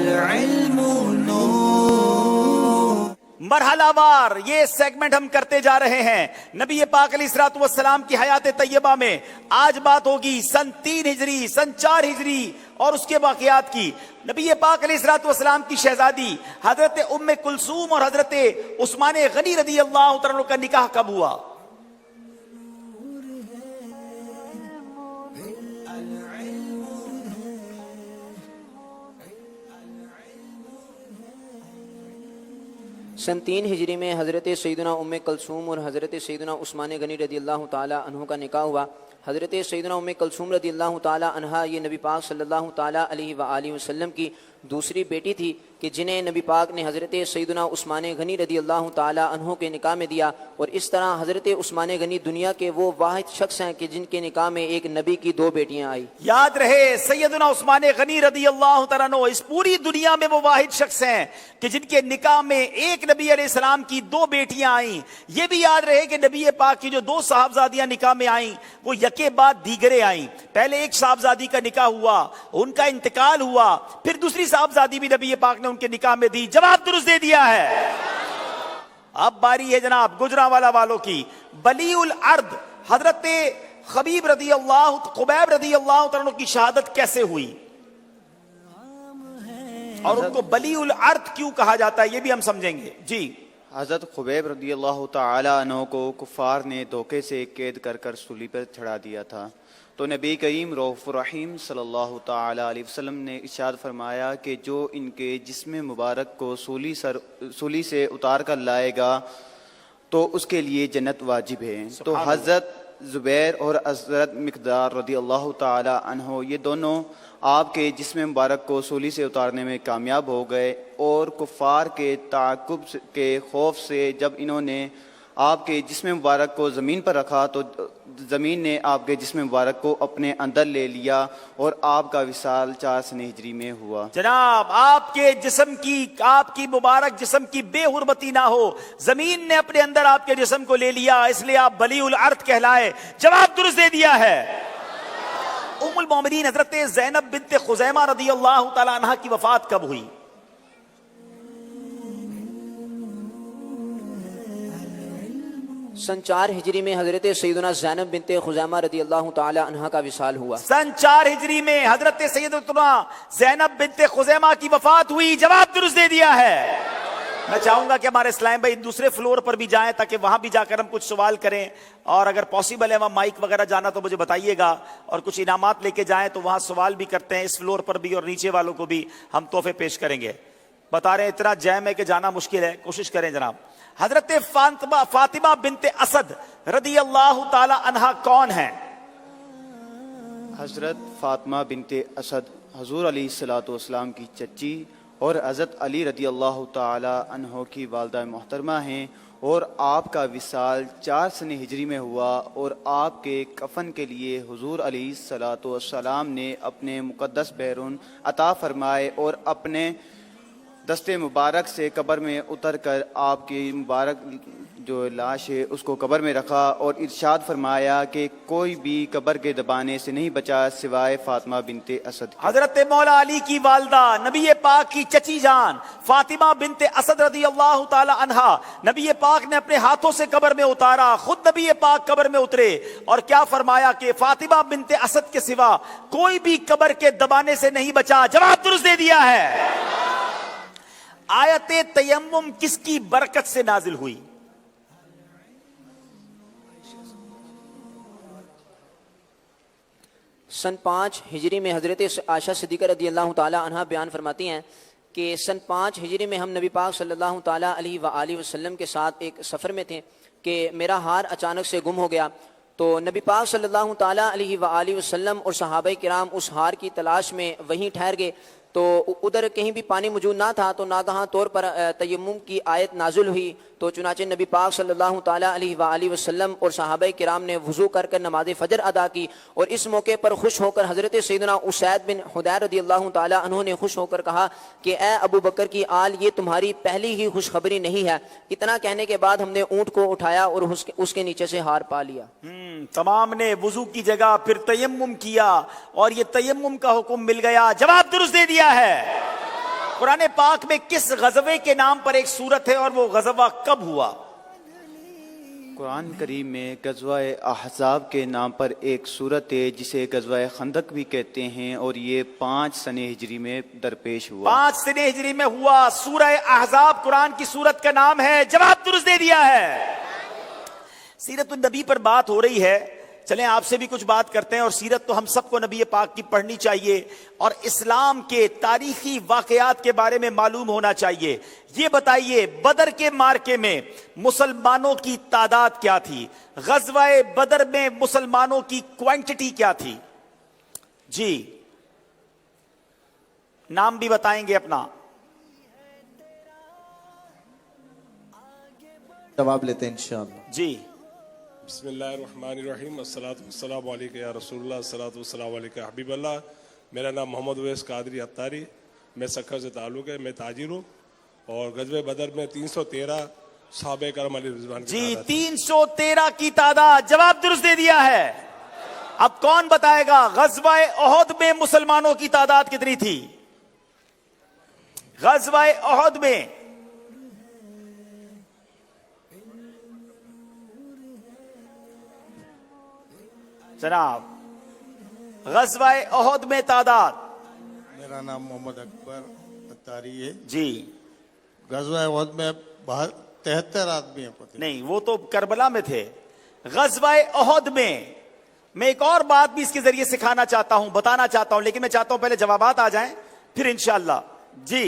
العلم نور۔ مرحلہ وار یہ سیگمنٹ ہم کرتے جا رہے ہیں نبی پاک علیہ الصلوۃ والسلام کی حیات طیبہ میں۔ آج بات ہوگی سن 3 ہجری، سن 4 ہجری اور اس کے واقعات کی۔ نبی پاک علیہ الصلوۃ والسلام کی شہزادی حضرت ام کلثوم اور حضرت عثمان غنی رضی اللہ تعالیٰ عنہ کا نکاح کب ہوا؟ سن 3 ہجری میں حضرت سیدنا ام کلثوم اور حضرت سیدنا عثمان غنی رضی اللہ تعالی عنہ کا نکاح ہوا۔ حضرت سیدنا ام کلثوم رضی اللہ تعالی عنہا یہ نبی پاک صلی اللہ تعالی علیہ وآلہ وسلم کی دوسری بیٹی تھی کہ جنہیں نبی پاک نے حضرت سیدنا عثمان غنی رضی اللہ تعالی عنہ کے نکاح میں دیا، اور اس طرح حضرت عثمان غنی دنیا کے وہ واحد شخص ہیں کہ جن کے نکاح میں ایک نبی کی 2 بیٹیاں آئی۔ یاد رہے سیدنا عثمان غنی رضی اللہ تعالیٰ عنہ اس پوری دنیا میں وہ واحد شخص ہیں کہ جن کے نکاح میں ایک نبی علیہ السلام کی 2 بیٹیاں آئیں۔ یہ بھی یاد رہے کہ نبی پاک کی جو 2 صاحبزادیاں نکاح میں آئیں وہ یکے بعد دیگرے آئیں۔ پہلے ایک صاحبزادی کا نکاح ہوا، ان کا انتقال ہوا، پھر دوسری صاحبزادی بھی نبی پاک نے ان کے نکاح میں دی۔ جواب درست دے دیا ہے۔ اب باری ہے جناب گجرانوالا والوں کی۔ بلیع الارض حضرت خبیب رضی اللہ تعالیٰ عنہ کی شہادت کیسے ہوئی اور ان کو بلیع الارض کیوں کہا جاتا ہے یہ بھی ہم سمجھیں گے۔ جی حضرت خبیب رضی اللہ تعالی عنہ کو کفار نے دھوکے سے قید کر کر سولی پر چڑھا دیا تھا، تو نبی کریم رؤوف الرحیم صلی اللہ تعالی علیہ وسلم نے ارشاد فرمایا کہ جو ان کے جسم مبارک کو سولی سے اتار کر لائے گا تو اس کے لیے جنت واجب ہے۔ تو حضرت زبیر اور حضرت مقدار رضی اللہ تعالی عنہ یہ دونوں آپ کے جسم مبارک کو سولی سے اتارنے میں کامیاب ہو گئے، اور کفار کے تعاقب کے خوف سے جب انہوں نے آپ کے جسم مبارک کو زمین پر رکھا تو زمین نے آپ کے جسم مبارک کو اپنے اندر لے لیا اور آپ کا وصال 4 سن ہجری میں ہوا۔ جناب آپ کے جسم کی، آپ کی مبارک جسم کی بے حرمتی نہ ہو، زمین نے اپنے اندر آپ کے جسم کو لے لیا، اس لیے آپ بلیع الارض کہلائے۔ جواب درست دے دیا ہے۔ ام المومنین حضرت زینب بنت خزیمہ رضی اللہ تعالی عنہ کی وفات کب ہوئی؟ سن 4 ہجری میں حضرت سیدنا زینب بنت خزیمہ رضی اللہ تعالی عنہا کا وصال ہوا۔ سن 4 ہجری میں حضرت سیدتنا زینب بنت خزیمہ کی وفات ہوئی۔ جواب درست دے دیا ہے۔ میں چاہوں گا کہ ہمارے اسلام بھائی دوسرے فلور پر بھی جائیں تاکہ وہاں بھی جا کر ہم کچھ سوال کریں، اور اگر پاسبل ہے وہاں مائک وغیرہ جانا تو مجھے بتائیے گا، اور کچھ انعامات لے کے جائیں تو وہاں سوال بھی کرتے ہیں، اس فلور پر بھی اور نیچے والوں کو بھی ہم تحفے پیش کریں گے۔ بتا رہے ہیں اتنا جیم ہے کہ جانا مشکل ہے، کوشش کریں جناب۔ حضرت فاطمہ بنت اسد رضی اللہ تعالی عنہا کون ہیں؟ حضرت فاطمہ بنت اسد حضور علیہ الصلوۃ والسلام کی چچی اور حضرت علی رضی اللہ تعالی عنہ کی والدہ محترمہ ہیں، اور آپ کا وصال 4 سن ہجری میں ہوا، اور آپ کے کفن کے لیے حضور علیہ الصلوۃ والسلام نے اپنے مقدس بیرون عطا فرمائے اور اپنے دست مبارک سے قبر میں اتر کر آپ کی مبارک جو لاش ہے اس کو قبر میں رکھا، اور ارشاد فرمایا کہ کوئی بھی قبر کے دبانے سے نہیں بچا سوائے فاطمہ بنت اسد۔ حضرت مولا علی کی والدہ نبی پاک کی چچی جان فاطمہ بنت اسد رضی اللہ تعالی عنہا نبی پاک نے اپنے ہاتھوں سے قبر میں اتارا، خود نبی پاک قبر میں اترے، اور کیا فرمایا کہ فاطمہ بنت اسد کے سوا کوئی بھی قبر کے دبانے سے نہیں بچا۔ جواب درست دے دیا ہے۔ آیت تیمم کس کی برکت سے نازل ہوئی؟ سن 5 ہجری میں حضرت عائشہ صدیقہ رضی اللہ تعالی عنہ بیان فرماتی ہیں کہ سن 5 ہجری میں ہم نبی پاک صلی اللہ تعالی علیہ وآلہ وسلم کے ساتھ ایک سفر میں تھے کہ میرا ہار اچانک سے گم ہو گیا، تو نبی پاک صلی اللہ تعالی علیہ وآلہ وسلم اور صحابہ کرام اس ہار کی تلاش میں وہیں ٹھہر گئے، تو ادھر کہیں بھی پانی موجود نہ تھا، تو ناگہاں طور پر تیمم کی آیت نازل ہوئی، تو چنانچہ نبی پاک صلی اللہ تعالی علیہ وآلہ وسلم اور صحابہ کرام نے وضو کر کر نماز فجر ادا کی، اور اس موقع پر خوش ہو کر حضرت سیدنا اسید بن حضیر رضی اللہ تعالی عنہ نے خوش ہو کر کہا کہ اے ابو بکر کی آل، یہ تمہاری پہلی ہی خوشخبری نہیں ہے۔ اتنا کہنے کے بعد ہم نے اونٹ کو اٹھایا اور اس کے نیچے سے ہار پا لیا۔ تمام نے وضو کی جگہ پھر تیمم کیا، اور یہ تیمم کا حکم مل گیا۔ جواب درست دے دیا ہے۔ قرآن پاک میں کس غزوے کے نام پر ایک سورت ہے اور وہ غزوہ کب ہوا؟ قرآن کریم میں غزوہ احزاب کے نام پر ایک صورت ہے جسے غزوہ خندق بھی کہتے ہیں، اور یہ 5 سن ہجری میں درپیش ہوا۔ 5 سن ہجری میں ہوا۔ سورہ احزاب قرآن کی سورت کا نام ہے۔ جواب درست دے دیا ہے۔ سیرت النبی پر بات ہو رہی ہے، چلیں آپ سے بھی کچھ بات کرتے ہیں۔ اور سیرت تو ہم سب کو نبی پاک کی پڑھنی چاہیے اور اسلام کے تاریخی واقعات کے بارے میں معلوم ہونا چاہیے۔ یہ بتائیے بدر کے مارکے میں مسلمانوں کی تعداد کیا تھی؟ غزوہ بدر میں مسلمانوں کی کوانٹٹی کیا تھی؟ جی نام بھی بتائیں گے اپنا۔ جواب لیتے ہیں انشاءاللہ۔ جی بسم اللہ الرحمن الرحیم، الصلاۃ والسلام علیکہ یا رسول اللہ، الصلاۃ والسلام علیکہ حبیب اللہ۔ میرا نام محمد اویس قادری اتاری، میں سکھر سے تعلق ہے، میں تاجر ہوں، اور غزوہ بدر میں 313 صحابہ کرام علیہ رضوان کی جی تعداد 313 کی تعداد۔ جواب درست دے دیا ہے۔ اب کون بتائے گا غزوہ احد میں مسلمانوں کی تعداد کتنی تھی؟ غزوہ احد میں جناب غزوہ احد میں تعداد؟ میرا نام محمد اکبر اتاری ہے۔ جی غزوہ احد میں 73 آدمی ہیں پتہ نہیں، وہ تو کربلا میں تھے۔ غزوہ احد میں ایک اور بات بھی اس کے ذریعے سکھانا چاہتا ہوں، بتانا چاہتا ہوں، لیکن میں چاہتا ہوں پہلے جوابات آ جائیں پھر انشاءاللہ۔ جی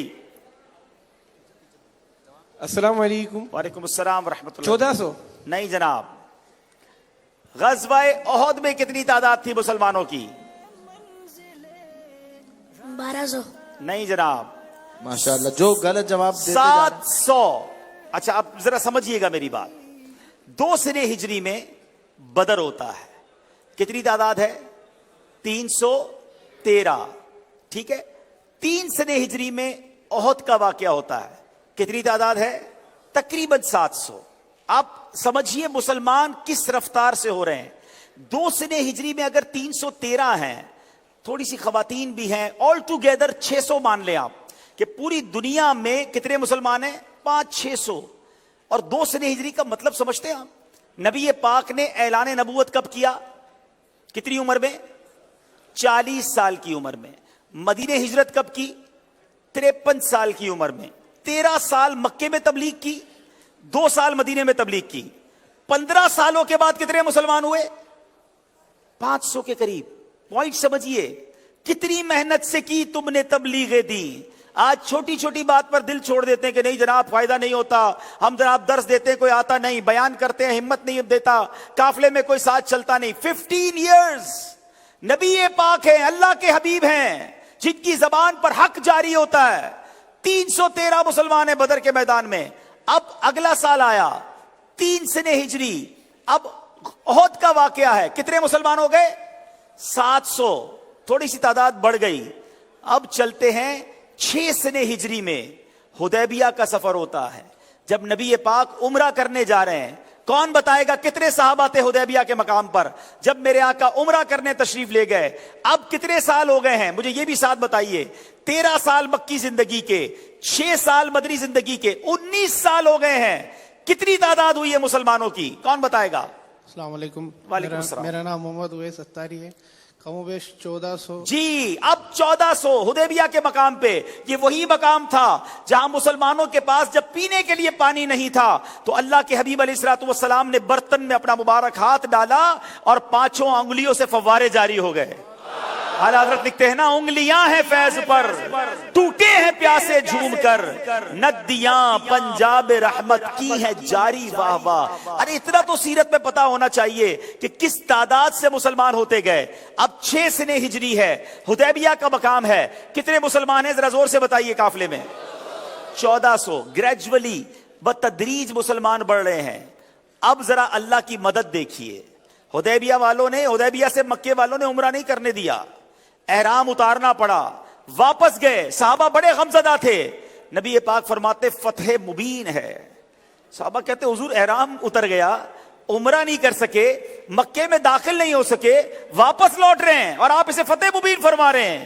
السلام علیکم۔ وعلیکم السلام ورحمۃ اللہ۔ 1400؟ نہیں جناب۔ غزوہ احد میں کتنی تعداد تھی مسلمانوں کی؟ 1200۔ نہیں جناب، ماشاءاللہ، جو غلط جواب دیتے جا رہے ہیں 700۔ اچھا اب ذرا سمجھیے گا میری بات۔ 2 سن ہجری میں بدر ہوتا ہے، کتنی تعداد ہے؟ 313، ٹھیک ہے۔ 3 سن ہجری میں احد کا واقعہ ہوتا ہے، کتنی تعداد ہے؟ تقریباً 700۔ آپ سمجھیے مسلمان کس رفتار سے ہو رہے ہیں۔ 2 سن ہجری میں اگر 313 ہیں، تھوڑی سی خواتین بھی ہیں، آل ٹوگیدر 600 مان لیں آپ کہ پوری دنیا میں کتنے مسلمان ہیں؟ 500-600۔ اور 2 سن ہجری کا مطلب سمجھتے ہیں آپ؟ نبی پاک نے اعلان نبوت کب کیا؟ کتنی عمر میں؟ 40 سال کی عمر میں۔ مدینہ ہجرت کب کی؟ 53 سال کی عمر میں۔ 13 سال مکے میں تبلیغ کی، 2 سال مدینے میں تبلیغ کی۔ 15 سالوں کے بعد کتنے مسلمان ہوئے؟ 500 کے قریب۔ پوائنٹ سمجھیے، کتنی محنت سے کی تم نے تبلیغیں دی۔ آج چھوٹی چھوٹی بات پر دل چھوڑ دیتے ہیں کہ نہیں جناب فائدہ نہیں ہوتا، ہم جناب درس دیتے ہیں کوئی آتا نہیں، بیان کرتے ہیں ہمت نہیں دیتا، قافلے میں کوئی ساتھ چلتا نہیں۔ 15 ایئرز نبی پاک ہیں، اللہ کے حبیب ہیں، جن کی زبان پر حق جاری ہوتا ہے۔ 313 مسلمان ہیں بدر کے میدان میں۔ اب اگلا سال آیا 3 سن ہجری، اب احد کا واقعہ ہے، کتنے مسلمان ہو گئے؟ 700۔ تھوڑی سی تعداد بڑھ گئی۔ اب چلتے ہیں 6 سن ہجری میں، حدیبیہ کا سفر ہوتا ہے، جب نبی پاک عمرہ کرنے جا رہے ہیں۔ کون بتائے گا کتنے صحابہ تھے حدیبیہ کے مقام پر جب میرے آقا عمرہ کرنے تشریف لے گئے؟ اب کتنے سال ہو گئے ہیں مجھے یہ بھی ساتھ بتائیے۔ 13 سال مکی زندگی کے، 6 سال مدنی زندگی کے، 19 سال ہو گئے ہیں۔ کتنی تعداد ہوئی ہے مسلمانوں کی؟ کون بتائے گا؟ السلام علیکم۔ وعلیکم السلام۔ میرا نام محمد اویس اتاری ہے، کم و بیش 1400۔ جی اب 1400 حدیبیہ کے مقام پہ۔ یہ وہی مقام تھا جہاں مسلمانوں کے پاس جب پینے کے لیے پانی نہیں تھا تو اللہ کے حبیب علیہ الصلوۃ والسلام نے برتن میں اپنا مبارک ہاتھ ڈالا اور 5 انگلیوں سے فوارے جاری ہو گئے۔ اعلیٰ حضرت لکھتے ہیں نا، انگلیاں ہیں فیض پر ٹوٹے ہیں پیاسے جھوم کر، ندیاں پنجاب رحمت کی ہے جاری واہ واہ۔ ارے اتنا تو سیرت میں پتا ہونا چاہیے کہ کس تعداد سے مسلمان ہوتے گئے۔ اب 6 سن ہجری ہے، حدیبیہ کا مقام ہے، کتنے مسلمان ہیں ذرا زور سے بتائیے قافلے میں؟ 1400۔ گریجولی بتدریج مسلمان بڑھ رہے ہیں۔ اب ذرا اللہ کی مدد دیکھیے، حدیبیہ والوں نے، حدیبیہ سے مکے والوں نے عمرہ نہیں کرنے دیا، احرام اتارنا پڑا، واپس گئے۔ صحابہ بڑے غمزدہ تھے۔ نبی پاک فرماتے فتح مبین ہے۔ صحابہ کہتے حضور احرام اتر گیا، عمرہ نہیں کر سکے، مکے میں داخل نہیں ہو سکے، واپس لوٹ رہے ہیں اور آپ اسے فتح مبین فرما رہے ہیں۔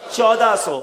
1400।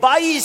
22